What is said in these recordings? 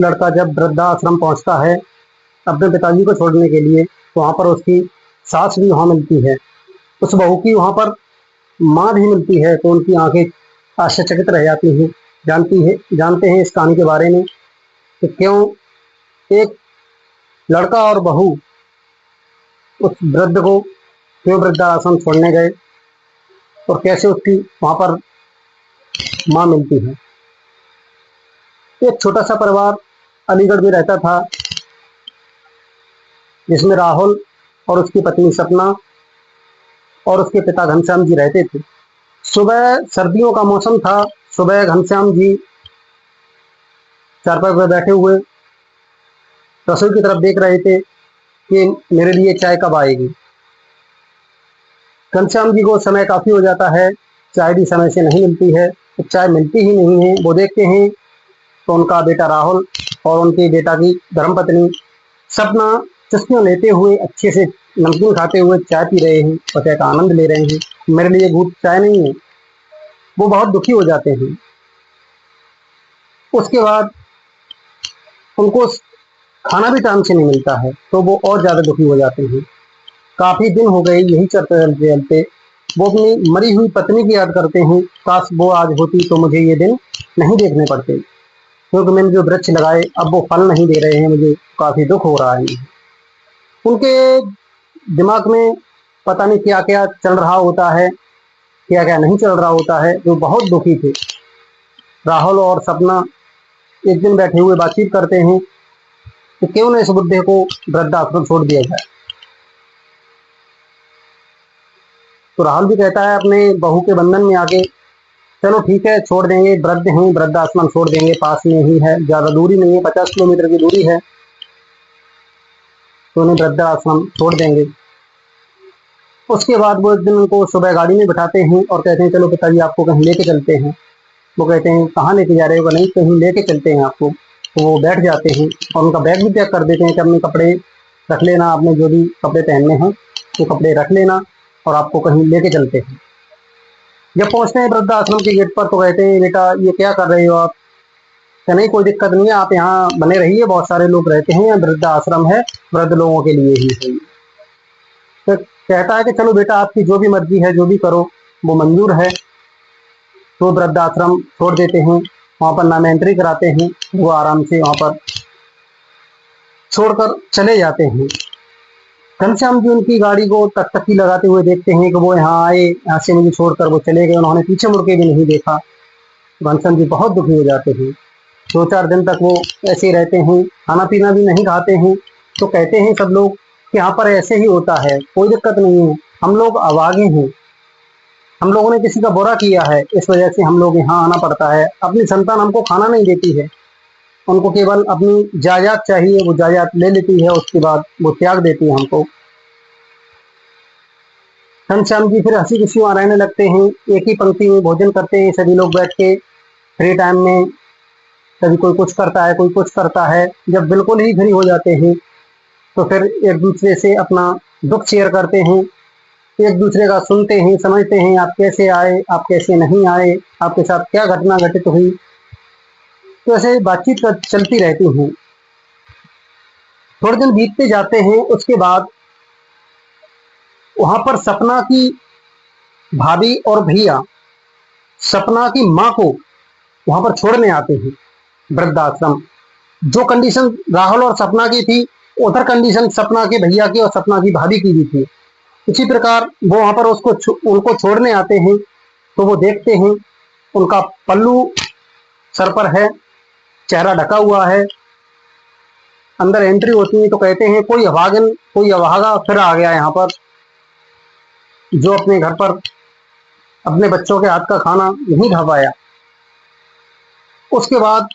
लड़का जब वृद्धाश्रम पहुंचता है अपने पिताजी को छोड़ने के लिए, तो वहां पर उसकी सास भी वहां मिलती है। उस बहू की वहां पर माँ भी मिलती है, तो उनकी आंखें आश्चर्यचकित रह जाती हैं। जानते हैं इस कहानी के बारे में कि क्यों एक लड़का और बहू उस वृद्ध को क्यों वृद्धाश्रम छोड़ने गए और कैसे उसकी वहां पर माँ मिलती है। एक छोटा सा परिवार अलीगढ़ में रहता था, जिसमें राहुल और उसकी पत्नी सपना और उसके पिता घनश्याम जी रहते थे। सुबह सर्दियों का मौसम था। सुबह घनश्याम जी चारपाई पर बैठे हुए रसोई की तरफ देख रहे थे कि मेरे लिए चाय कब आएगी। घनश्याम जी को समय काफी हो जाता है, चाय भी समय से नहीं मिलती है, तो चाय मिलती ही नहीं है। वो देखते हैं तो उनका बेटा राहुल और उनके बेटा की धर्मपत्नी सपना चुस्कियां लेते हुए अच्छे से नमकीन खाते हुए चाय पी रहे हैं और चाय का आनंद ले रहे हैं। मेरे लिए घूंट चाय नहीं है। वो बहुत दुखी हो जाते हैं। उसके बाद उनको खाना भी टाइम से नहीं मिलता है, तो वो और ज्यादा दुखी हो जाते हैं। काफी दिन हो गए यही चलते चलते चलते वो अपनी मरी हुई पत्नी की याद करते हैं। काश वो आज होती तो मुझे ये दिन नहीं देखने पड़ते, क्योंकि मैंने जो वृक्ष लगाए अब वो फल नहीं दे रहे हैं, मुझे काफी दुख हो रहा है। उनके दिमाग में पता नहीं क्या क्या चल रहा होता है, क्या क्या नहीं चल रहा होता है। जो बहुत दुखी थे। राहुल और सपना एक दिन बैठे हुए बातचीत करते हैं कि क्यों न इस बुढ़े को वृद्धाश्रम छोड़ दिया जाए। तो राहुल भी कहता है अपने बहू के बंधन में आके, चलो ठीक है छोड़ देंगे, वृद्ध हैं, वृद्धाश्रम छोड़ देंगे, पास में ही है, ज्यादा दूरी नहीं है, 50 किलोमीटर की दूरी है, तो उन्हें वृद्धाश्रम छोड़ देंगे। उसके बाद वो एक दिन उनको सुबह गाड़ी में बिठाते हैं और कहते हैं चलो पिताजी आपको कहीं लेके चलते हैं। वो कहते हैं कहाँ लेके जा रहे हो? नहीं कहीं लेके चलते हैं आपको। तो वो बैठ जाते हैं और उनका बैग भी पैक कर देते हैं कि अपने कपड़े रख लेना, आपने जो भी कपड़े पहनने हैं वो कपड़े रख लेना और आपको कहीं लेके चलते हैं। जब पहुंचते हैं वृद्धाश्रम के गेट पर तो कहते हैं बेटा ये क्या कर रहे हो आप? कि नहीं कोई दिक्कत नहीं है, आप यहाँ बने रहिए, बहुत सारे लोग रहते हैं, वृद्धाश्रम है, वृद्ध लोगों के लिए ही है। तो कहता है कि चलो बेटा आपकी जो भी मर्जी है जो भी करो वो मंजूर है। तो वृद्धाश्रम छोड़ देते हैं, वहां पर नाम एंट्री कराते हैं, वो आराम से वहां पर छोड़कर चले जाते हैं। घनश्याम जी उनकी गाड़ी को टकटकी लगाते हुए देखते हैं कि वो यहाँ आए, यहाँ से मुझे छोड़कर वो चले गए, उन्होंने पीछे मुड़ के भी नहीं देखा। घनश्याम जी बहुत दुखी हो जाते हैं। 2-4 दिन तक वो ऐसे ही रहते हैं, खाना पीना भी नहीं खाते हैं। तो कहते हैं सब लोग कि यहाँ पर ऐसे ही होता है, कोई दिक्कत नहीं है, हम लोग अभागे हैं, हम लोगों ने किसी का बुरा किया है, इस वजह से हम लोग यहाँ आना पड़ता है। अपनी संतान हमको खाना नहीं देती है, उनको केवल अपनी जायदाद चाहिए, वो जायदाद ले लेती है, उसके बाद वो त्याग देती है हमको। घनश्याम जी फिर हंसी खुशी वहां रहने लगते हैं, एक ही पंक्ति में भोजन करते हैं सभी लोग बैठ के फ्री टाइम में। कभी कोई कुछ करता है, कोई कुछ करता है। जब बिल्कुल ही फ्री हो जाते हैं तो फिर एक दूसरे से अपना दुख शेयर करते हैं, एक दूसरे का सुनते हैं, समझते हैं आप कैसे आए, आप कैसे नहीं आए, आपके साथ क्या घटना घटित हुई। तो ऐसे बातचीत चलती रहती है। थोड़े दिन बीतते जाते हैं। उसके बाद वहां पर सपना की भाभी और भैया सपना की माँ को वहां पर छोड़ने आते हैं वृद्धाश्रम। जो कंडीशन राहुल और सपना की थी उधर कंडीशन सपना के भैया की और सपना की भाभी की भी थी। इसी प्रकार वो वहां पर उनको छोड़ने आते हैं। तो वो देखते हैं उनका पल्लू सर पर है, चेहरा ढका हुआ है। अंदर एंट्री होती है तो कहते हैं कोई अभागन, कोई अभागा फिर आ गया यहाँ पर, जो अपने घर पर अपने बच्चों के हाथ का खाना नहीं खा पाया। उसके बाद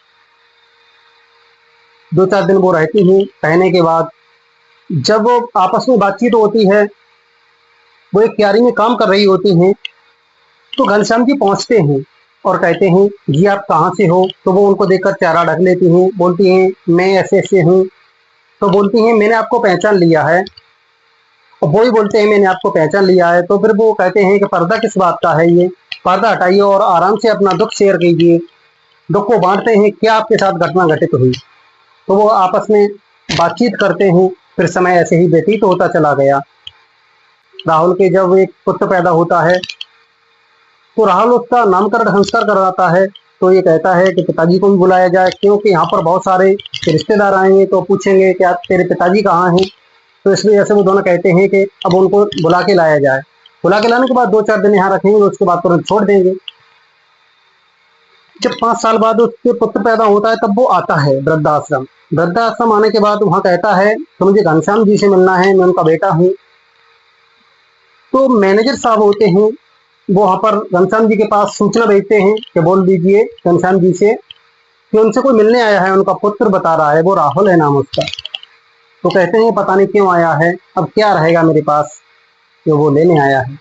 2-4 दिन वो रहती हैं। रहने के बाद जब वो आपस में बातचीत होती है, वो एक क्यारी में काम कर रही होती हैं, तो घनश्याम जी पहुंचते हैं और कहते हैं जी आप कहाँ से हो? तो वो उनको देखकर चेहरा ढक लेती हैं, बोलती हैं मैं ऐसे ऐसे हूँ। तो बोलती हैं मैंने आपको पहचान लिया है। और वो ही बोलते हैं मैंने आपको पहचान लिया है। तो फिर वो कहते हैं कि पर्दा किस बात का है, ये पर्दा हटाइए और आराम से अपना दुख शेयर कीजिए, दुख को बांटते हैं, क्या आपके साथ घटना घटित हुई। तो वो आपस में बातचीत करते हैं। फिर समय ऐसे ही व्यतीत होता चला गया। राहुल के जब एक पुत्र पैदा होता है तो राहुल उसका नामकरण संस्कार करवाता है। तो ये कहता है कि पिताजी को भी बुलाया जाए, क्योंकि यहाँ पर बहुत सारे रिश्तेदार आएंगे तो पूछेंगे कि आप तेरे पिताजी कहाँ हैं। तो इस वजह से वो दोनों कहते हैं कि अब उनको बुला के लाया जाए। बुला के लाने के बाद 2-4 दिन यहाँ रखेंगे, उसके बाद तुरंत छोड़ देंगे। जब 5 साल बाद उसके पुत्र पैदा होता है तब वो आता है वृद्धाश्रम। वृद्धाश्रम आने के बाद वहाँ कहता है तो मुझे घनश्याम जी से मिलना है, मैं उनका बेटा हूँ। तो मैनेजर साहब होते हैं, वो वहाँ पर घनश्याम जी के पास सूचना भेजते हैं कि बोल दीजिए घनश्याम जी से कि उनसे कोई मिलने आया है, उनका पुत्र बता रहा है, वो राहुल है नाम उसका। तो कहते हैं पता नहीं क्यों आया है, अब क्या रहेगा मेरे पास, जो वो लेने आया है।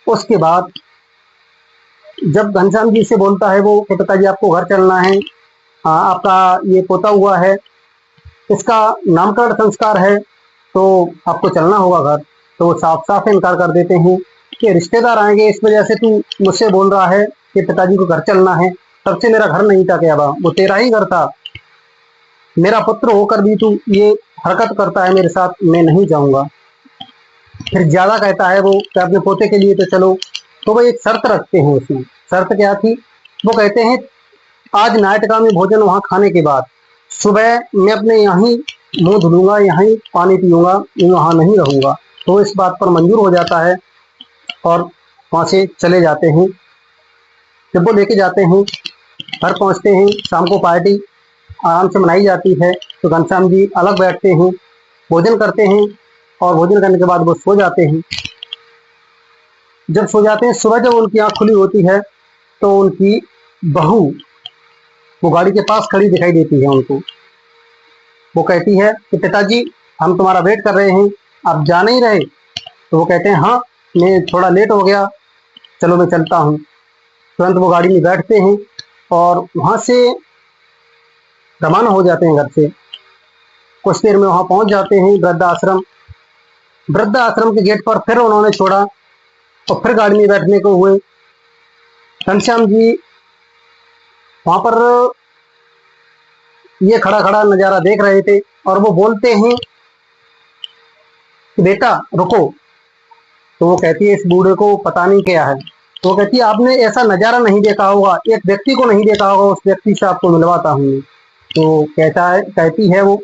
उसके बाद जब घनश्याम जी से बोलता है वो कि पिताजी आपको घर चलना है, हाँ आपका ये पोता हुआ है, इसका नामकरण संस्कार है, तो आपको चलना होगा घर। तो वो साफ साफ इनकार कर देते हैं कि रिश्तेदार आएंगे इस वजह से तू मुझसे बोल रहा है कि पिताजी को घर चलना है। तब से मेरा घर नहीं था क्या बा, वो तेरा ही घर था, मेरा पुत्र होकर भी तू ये हरकत करता है मेरे साथ, मैं नहीं जाऊंगा। फिर ज्यादा कहता है वो कि अपने पोते के लिए तो चलो। तो वो एक शर्त रखते हैं, उसमें शर्त क्या थी, वो कहते हैं आज नाइट का में भोजन वहां खाने के बाद सुबह मैं अपने यहाँ ही मुंह धुलूंगा, यहाँ ही पानी पीऊंगा, मैं वहां नहीं रहूंगा। तो इस बात पर मंजूर हो जाता है और वहां से चले जाते हैं। जब वो लेके जाते हैं, घर पहुंचते हैं, शाम को पार्टी आराम से मनाई जाती है। तो घनश्याम जी अलग बैठते हैं, भोजन करते हैं और भोजन करने के बाद वो सो जाते हैं। जब सो जाते हैं, सुबह जब उनकी आंख खुली होती है तो उनकी बहू वो गाड़ी के पास खड़ी दिखाई देती है उनको। वो कहती है कि पिताजी हम तुम्हारा वेट कर रहे हैं, आप जा नहीं रहे। तो वो कहते हैं हाँ मैं थोड़ा लेट हो गया, चलो मैं चलता हूँ। तुरंत वो गाड़ी में बैठते हैं और वहां से रवाना हो जाते हैं घर से। कुछ देर में वहां पहुंच जाते हैं वृद्धाश्रम। वृद्धाश्रम के गेट पर फिर उन्होंने छोड़ा और फिर गाड़ी में बैठने को हुए। घनश्याम जी वहां पर ये खड़ा खड़ा नजारा देख रहे थे और वो बोलते हैं कि बेटा रुको। तो वो कहती है इस बूढ़े को पता नहीं क्या है। तो वो कहती है आपने ऐसा नजारा नहीं देखा होगा, एक व्यक्ति को नहीं देखा होगा, उस व्यक्ति से आपको मिलवाता हूँ। तो कहती है वो,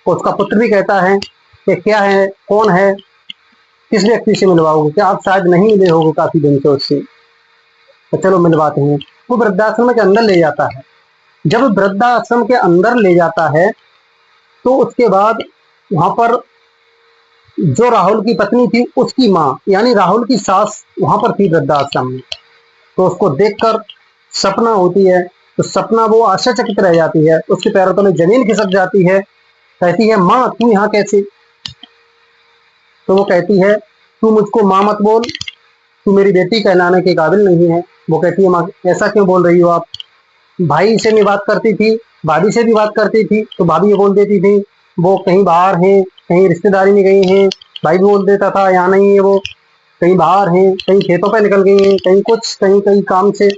उसका पुत्र भी कहता है कि क्या है, कौन है, किस व्यक्ति से मिलवाओगे, क्या आप शायद नहीं मिले होगे काफी दिन से उससे। तो चलो मिलवाते हैं। वो वृद्धाश्रम के अंदर ले जाता है। जब वृद्धाश्रम के अंदर ले जाता है तो उसके बाद वहां पर जो राहुल की पत्नी थी उसकी माँ यानी राहुल की सास वहां पर थी वृद्धाश्रम में। तो उसको देखकर सपना होती है, तो सपना वो आश्चर्यचकित रह जाती है, उसके पैरों तले जमीन खिसक जाती है। कहती है माँ तू यहाँ कैसे। तो वो कहती है तू मुझको माँ मत बोल, तू मेरी बेटी कहलाने के काबिल नहीं है। वो कहती है माँ ऐसा क्यों बोल रही हो आप, भाई से भी बात करती थी, भाभी से भी बात करती थी, तो भाभी ये बोल देती थी वो कहीं बाहर हैं, कहीं रिश्तेदारी में गई हैं। भाई भी बोल देता था यहाँ नहीं है, वो कहीं बाहर हैं, कहीं खेतों पे निकल गई हैं, कहीं कुछ कहीं कहीं काम से।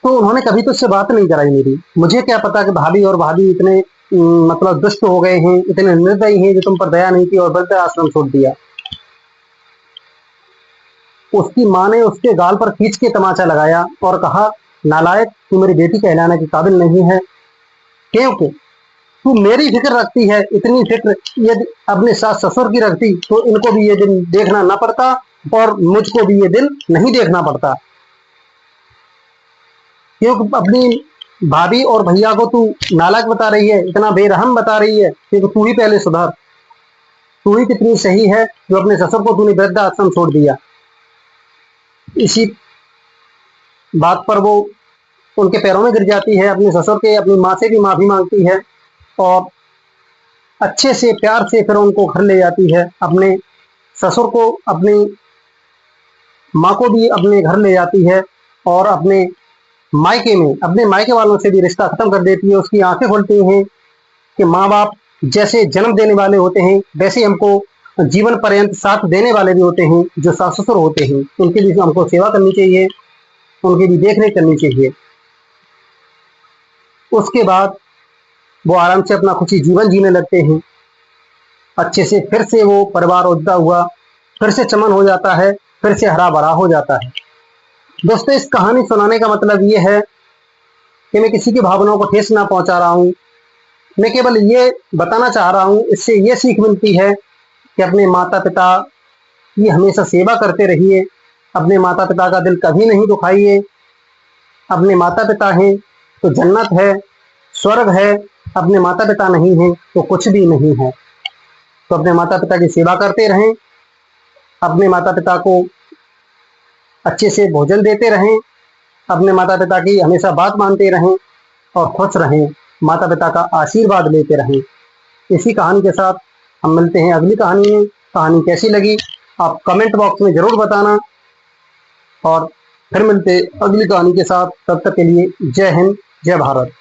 तो उन्होंने कभी तो उससे बात नहीं कराई मेरी। मुझे क्या पता कि भाभी और भाभी इतने मतलब दुष्ट हो गए हैं, इतने निर्दयी हैं जो तुम पर दया नहीं की और वृद्ध आश्रम छोड़ दिया। उसकी माँ ने उसके गाल पर खींच के तमाचा लगाया और कहा नालायक तू मेरी बेटी कहलाने के काबिल नहीं है, क्योंकि तू मेरी फिक्र रखती है। इतनी फिक्र यदि अपने सास ससुर की रखती तो इनको भी ये दिन देखना ना पड़ता और मुझको भी ये दिन नहीं देखना पड़ता। क्योंकि अपनी भाभी और भैया को तू नालायक बता रही है, इतना बेरहम बता रही है, क्योंकि तू ही पहले सुधर। तू ही कितनी सही है जो अपने ससुर को तूने वृद्ध आश्रम छोड़ दिया। इसी बात पर वो उनके पैरों में गिर जाती है, अपने ससुर के अपनी माँ से भी माफी मांगती है और अच्छे से प्यार से फिर उनको घर ले जाती है। अपने ससुर को अपनी माँ को भी अपने घर ले जाती है और अपने मायके में अपने मायके वालों से भी रिश्ता खत्म कर देती है। उसकी आंखें खुलती हैं कि माँ बाप जैसे जन्म देने वाले होते हैं वैसे हमको जीवन पर्यंत साथ देने वाले भी होते हैं। जो सास ससुर होते हैं उनकी भी हमको सेवा करनी चाहिए, उनकी भी देख रेख करनी चाहिए। उसके बाद वो आराम से अपना खुशी जीवन जीने लगते हैं। अच्छे से फिर से वो परिवार उजड़ा हुआ फिर से चमन हो जाता है, फिर से हरा भरा हो जाता है। दोस्तों, इस कहानी सुनाने का मतलब ये है कि मैं किसी की भावनाओं को ठेस ना पहुंचा रहा हूँ। मैं केवल ये बताना चाह रहा हूँ, इससे ये सीख मिलती है कि अपने माता पिता की हमेशा सेवा करते रहिए। अपने माता पिता का दिल कभी नहीं दुखाइए। अपने माता पिता हैं तो जन्नत है, स्वर्ग है। अपने माता पिता नहीं है तो कुछ भी नहीं है। तो अपने माता पिता की सेवा करते रहें, अपने माता पिता को अच्छे से भोजन देते रहें, अपने माता पिता की हमेशा बात मानते रहें और खुश रहें, माता पिता का आशीर्वाद लेते रहें। इसी कहानी के साथ हम मिलते हैं अगली कहानी में। कहानी कैसी लगी आप कमेंट बॉक्स में जरूर बताना, और फिर मिलते अगली कहानी के साथ। तब तक के लिए जय हिंद, जय भारत।